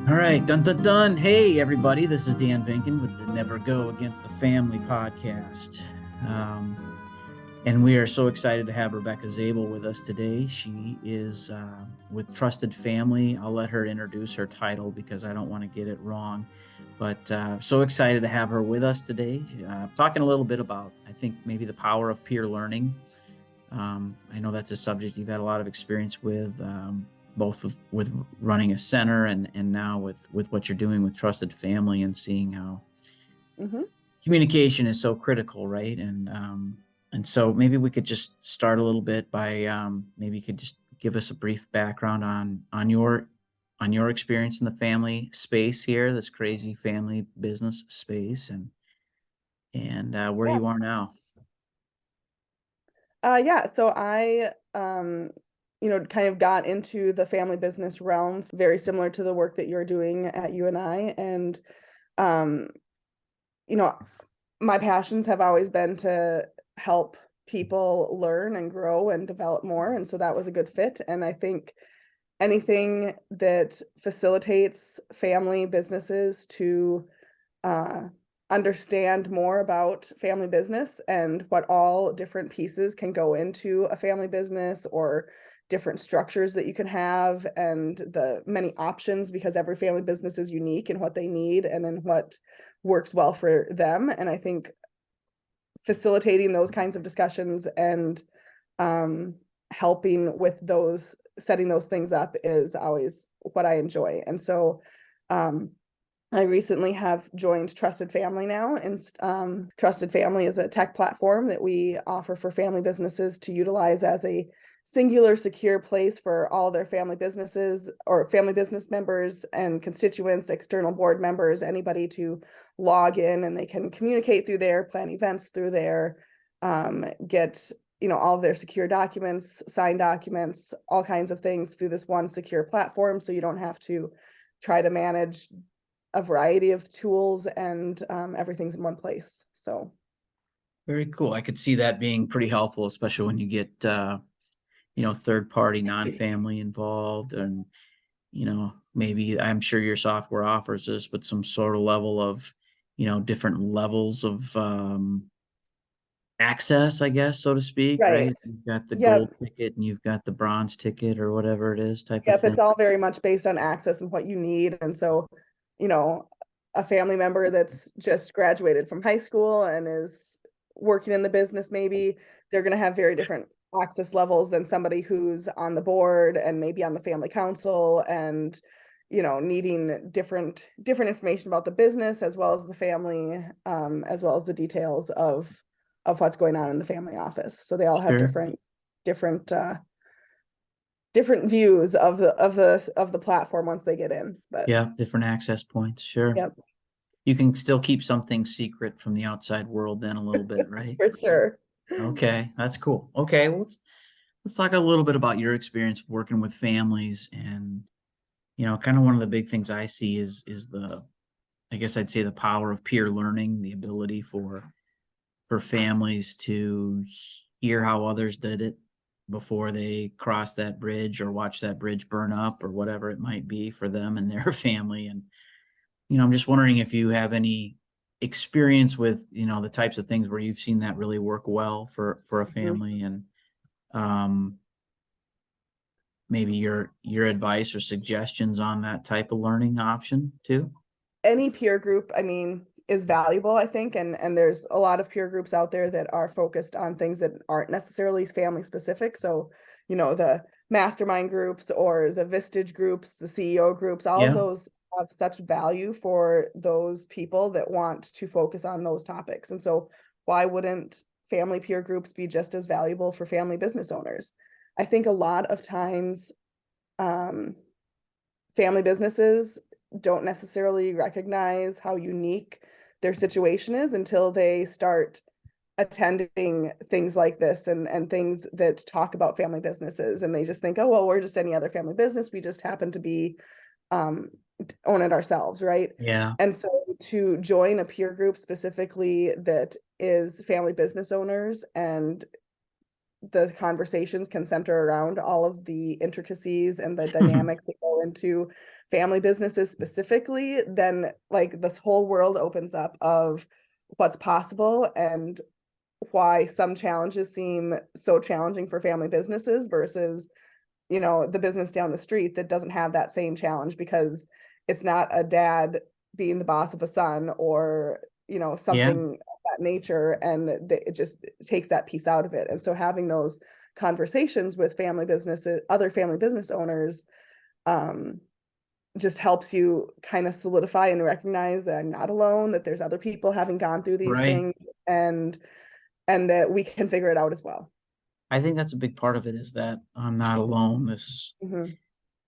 All right, dun dun dun. Hey, everybody, this is Dan Binkin with the Never Go Against the Family podcast. Um, and we are so excited to have Rebecca Zabel with us today. She is with Trusted Family. I'll let her introduce her title because I don't want to get it wrong. But so excited to have her with us today. Talking a little bit about, I think, maybe the power of peer learning. I know that's a subject you've had a lot of experience with, both with running a center and now with what you're doing with Trusted Family and seeing how Mm-hmm. communication is so critical, right? And so maybe we could just start a little bit by maybe you could just give us a brief background on your experience in the family space here, this crazy family business space, and where Yeah. you are now. Yeah. So I, kind of got into the family business realm, very similar to the work that you're doing at UNI. And, um, you know, my passions have always been to help people learn and grow and develop more. And so that was a good fit. And I think anything that facilitates family businesses to uh, understand more about family business and what all different pieces can go into a family business or different structures that you can have and the many options because every family business is unique in what they need and in what works well for them. And I think facilitating those kinds of discussions and um, helping with those, setting those things up is always what I enjoy. And so um, I recently have joined Trusted Family now, and Trusted Family is a tech platform that we offer for family businesses to utilize as a singular, secure place for all their family businesses or family business members and constituents, external board members, anybody to log in and they can communicate through there, plan events through there, get all of their secure documents, signed documents, all kinds of things through this one secure platform, so you don't have to try to manage a variety of tools and everything's in one place. So Very cool. I could see that being pretty helpful, especially when you get third party non-family involved, and maybe I'm sure your software offers this, but some sort of level of different levels of access, I guess, so to speak, right? right. You've got the gold Yep. ticket and you've got the bronze ticket or whatever it is type of Yep. thing. It's all very much based on access and what you need. And so, you know, a family member that's just graduated from high school and is working in the business, maybe they're going to have very different access levels than somebody who's on the board and maybe on the family council and needing different information about the business as well as the family, as well as the details of what's going on in the family office. So they all have Sure. different different views of the platform once they get in. But Yeah, different access points. Sure. yep, You can still keep something secret from the outside world then a little bit, right? for sure. Okay, that's cool. Okay, well, let's talk a little bit about your experience working with families, and kind of one of the big things I see is the, I guess I'd say, the power of peer learning, the ability for families to hear how others did it before they cross that bridge or watch that bridge burn up or whatever it might be for them and their family. And I'm just wondering if you have any experience with the types of things where you've seen that really work well for a Mhm. family, and um maybe your advice or suggestions on that type of learning option too. Any peer group, I mean, is valuable, I think, and there's a lot of peer groups out there that are focused on things that aren't necessarily family specific. So, the mastermind groups or the Vistage groups, the CEO groups, all of Yeah, those have such value for those people that want to focus on those topics. And so, why wouldn't family peer groups be just as valuable for family business owners? I think a lot of times, um, family businesses don't necessarily recognize how unique their situation is until they start attending things like this and things that talk about family businesses, and they just think, oh well, we're just any other family business, we just happen to be um own it ourselves, right? yeah, And so to join a peer group specifically that is family business owners, and the conversations can center around all of the intricacies and the dynamics that go go into family businesses specifically, then like this whole world opens up of what's possible and why some challenges seem so challenging for family businesses versus, the business down the street that doesn't have that same challenge because it's not a dad being the boss of a son or, Yeah. something of that nature. And it just takes that piece out of it. And so having those conversations with family businesses, other family business owners, just helps you kind of solidify and recognize that I'm not alone, that there's other people having gone through these Right. things and that we can figure it out as well. I think that's a big part of it, is that I'm not alone. Mhm.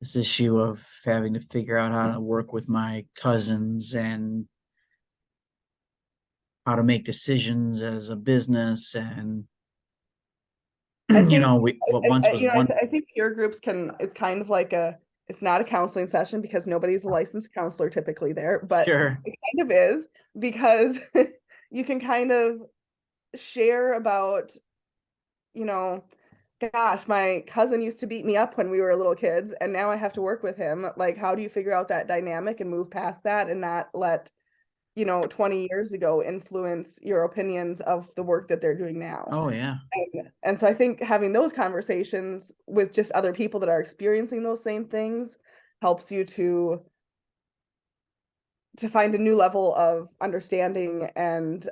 This issue of having to figure out how to work with my cousins and how to make decisions as a business, and I think what once was one. I think peer groups it's kind of like it's not a counseling session because nobody's a licensed counselor typically there, but Sure. it kind of is because you can kind of share about, you know, gosh, my cousin used to beat me up when we were little kids, and now I have to work with him. Like, how do you figure out that dynamic and move past that and not let, 20 years ago influence your opinions of the work that they're doing now? Oh yeah. And so I think having those conversations with just other people that are experiencing those same things helps you to find a new level of understanding and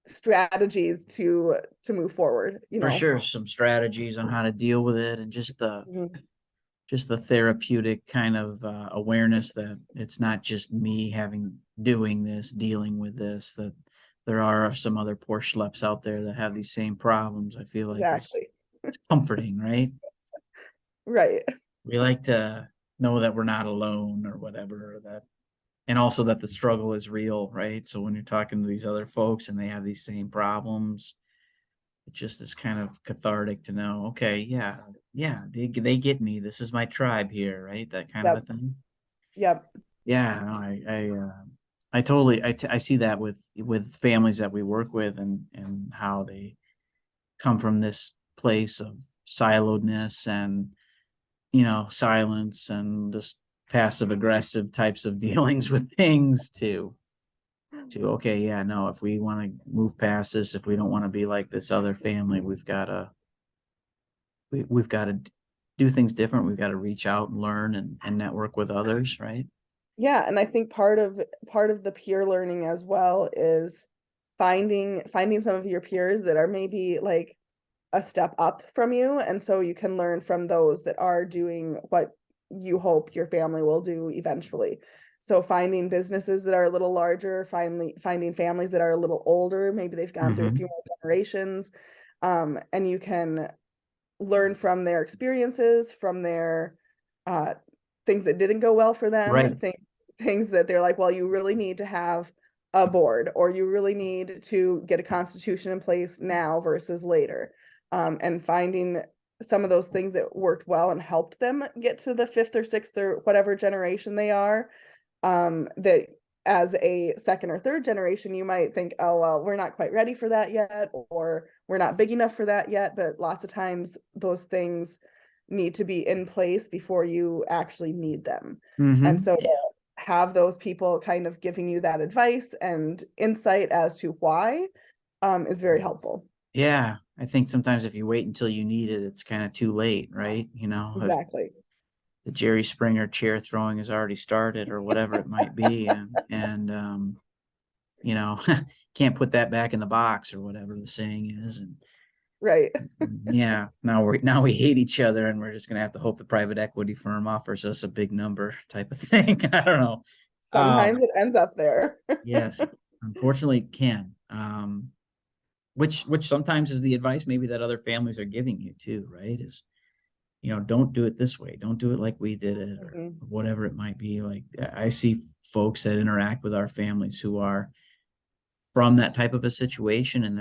strategies to move forward. For sure, some strategies on how to deal with it, and Mhm. just the therapeutic kind of awareness that it's not just me doing this, dealing with this, that there are some other poor schleps out there that have these same problems. I feel like Exactly. it's comforting, right? Right. We like to know that we're not alone or whatever, and also that the struggle is real, right? So when you're talking to these other folks and they have these same problems, it just is kind of cathartic to know, okay, yeah, yeah, they get me. This is my tribe here, right? That kind of a Yep. thing. Yep. Yeah, no, I totally, I see that with families that we work with, and how they come from this place of siloedness and, silence and just passive aggressive types of dealings with things to okay, yeah, no, if we want to move past this, if we don't want to be like this other family, we've got to do things different. We've got to reach out and learn and network with others, right? Yeah, and I think part of the peer learning as well is finding some of your peers that are maybe like a step up from you, and so you can learn from those that are doing what you hope your family will do eventually. So finding businesses that are a little larger, finding families that are a little older, maybe they've gone through a few Hmm. more generations, and you can learn from their experiences, from their uh, things that didn't go well for them, Right. things that they're like, well, you really need to have a board, or you really need to get a constitution in place now versus later, and finding some of those things that worked well and helped them get to the fifth or sixth or whatever generation they are, that as a second or third generation, you might think, oh, well, we're not quite ready for that yet, or we're not big enough for that yet. But lots of times those things need to be in place before you actually need them. And Hmm. so to have those people kind of giving you that advice and insight as to why, is very helpful. Yeah, I think sometimes if you wait until you need it, it's kind of too late, right? If Exactly. the Jerry Springer chair throwing has already started or whatever it might be, you know, can't put that back in the box or whatever the saying is, and Right. yeah, now we hate each other, and we're just gonna have to hope the private equity firm offers us a big number type of thing. I don't know. Sometimes it ends up there. Yes, unfortunately, it can. Which sometimes is the advice maybe that other families are giving you too, right? Is, don't do it this way, don't do it like we did it, or Mhm. whatever it might be. Like, I see folks that interact with our families who are from that type of a situation, and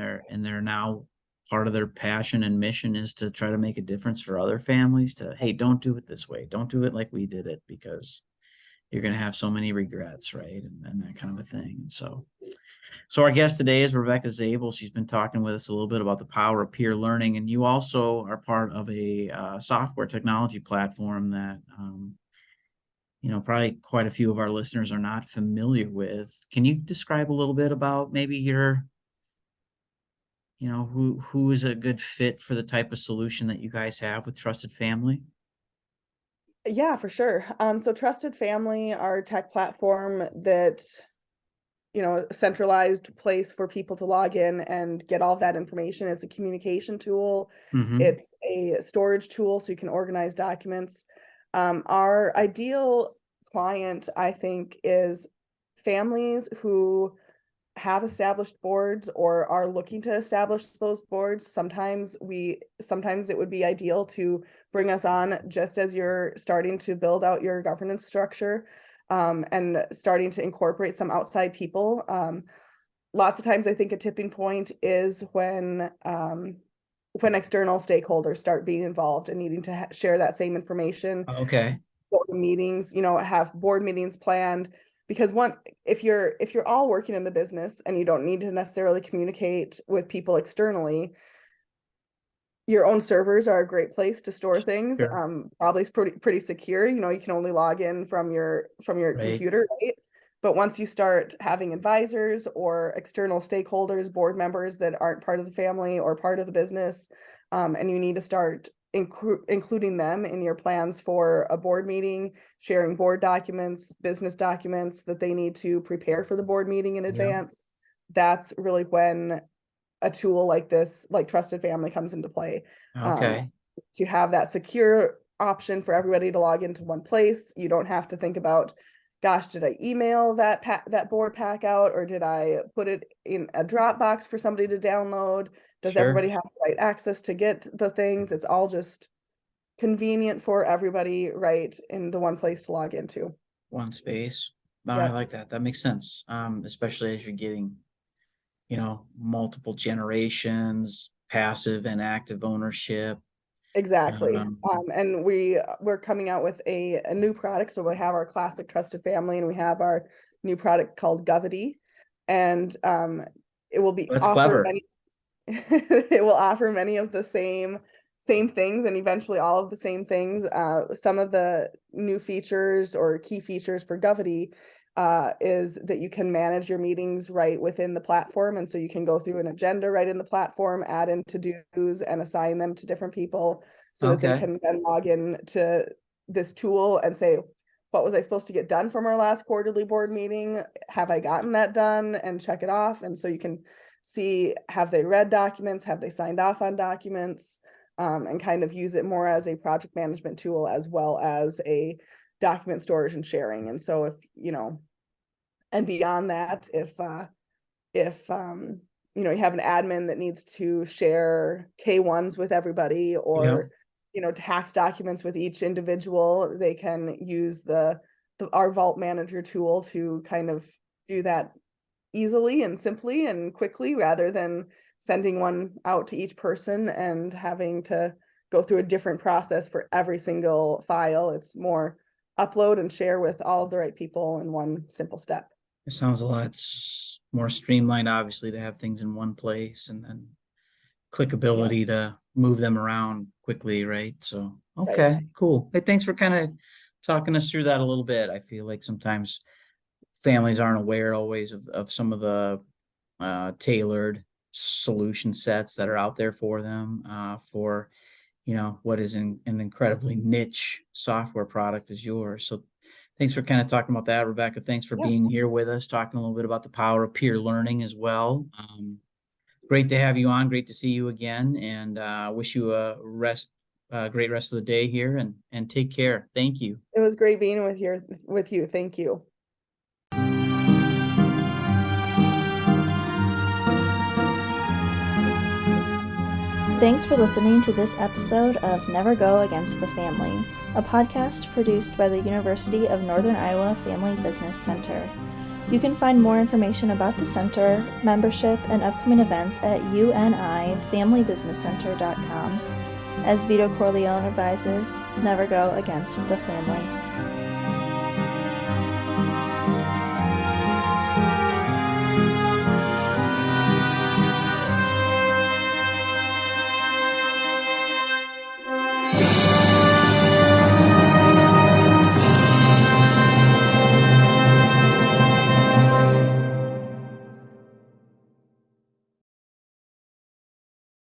they're now, part of their passion and mission is to try to make a difference for other families, to, hey, don't do it this way, don't do it like we did it, because you're going to have so many regrets, right? And that kind of a thing. And so So our guest today is Rebecca Zabel. She's been talking with us a little bit about the power of peer learning, and you also are part of a software technology platform that probably quite a few of our listeners are not familiar with. Can you describe a little bit about maybe who is a good fit for the type of solution that you guys have with Trusted Family? Yeah, for sure. So Trusted Family, our tech platform that, a centralized place for people to log in and get all of that information. It's a communication tool. Mm-hmm. It's a storage tool so you can organize documents. Our ideal client, I think, is families who have established boards or are looking to establish those boards. Sometimes it would be ideal to bring us on just as you're starting to build out your governance structure, and starting to incorporate some outside people. Lots of times I think a tipping point is when external stakeholders start being involved and needing to share that same information, Okay. go to meetings, have board meetings planned. Because if you're all working in the business and you don't need to necessarily communicate with people externally, your own servers are a great place to store things. Sure. Probably pretty secure. You can only log in from your Right. computer, right? But once you start having advisors or external stakeholders, board members that aren't part of the family or part of the business, and you need to start including them in your plans for a board meeting, sharing board documents, business documents that they need to prepare for the board meeting in Yeah. advance. That's really when a tool like this, like Trusted Family, comes into play. Um, Okay. to have that secure option for everybody to log into one place. You don't have to think about, gosh, did I email that board pack out, or did I put it in a Dropbox for somebody to download? Does Sure. everybody have the right access to get the things? It's all just convenient for everybody, right, in the one place to log into. One space. No, I Yep, like that. That makes sense. Especially as you're getting, multiple generations, passive and active ownership. exactly. Um, And we're coming out with a new product. So we have our classic Trusted Family, and we have our new product called Govity, and it will be that's offer clever. many it will offer many of the same things, and eventually all of the same things. Some of the new features or key features for Govity is that you can manage your meetings right within the platform. And so you can go through an agenda right in the platform, add in to-dos, and assign them to different people so that they Okay. can then log in to this tool and say, what was I supposed to get done from our last quarterly board meeting? Have I gotten that done? And check it off. And so you can see, have they read documents? Have they signed off on documents? And kind of use it more as a project management tool as well as a document storage and sharing. And so if, and beyond that, if you have an admin that needs to share K1s with everybody, Yeah. or tax documents with each individual, they can use our Vault Manager tool to kind of do that easily and simply and quickly, rather than sending one out to each person and having to go through a different process for every single file. It's more upload and share with all of the right people in one simple step. It sounds a lot more streamlined, obviously, to have things in one place and then Yeah, clickability to move them around quickly, right? So, right. okay, cool. Hey, thanks for kind of talking us through that a little bit. I feel like sometimes families aren't aware always of some of the tailored solution sets that are out there for them for what is an incredibly niche software product as yours. So thanks for kind of talking about that, Rebecca. Thanks for Yeah, being here with us, talking a little bit about the power of peer learning as well. Great to have you on. Great to see you again, and wish you a great rest of the day here, and take care. Thank you. it was great being with you. Thank you. Thanks for listening to this episode of Never Go Against the Family, a podcast produced by the University of Northern Iowa Family Business Center. You can find more information about the center, membership, and upcoming events at unifamilybusinesscenter.com. As Vito Corleone advises, never go against the family.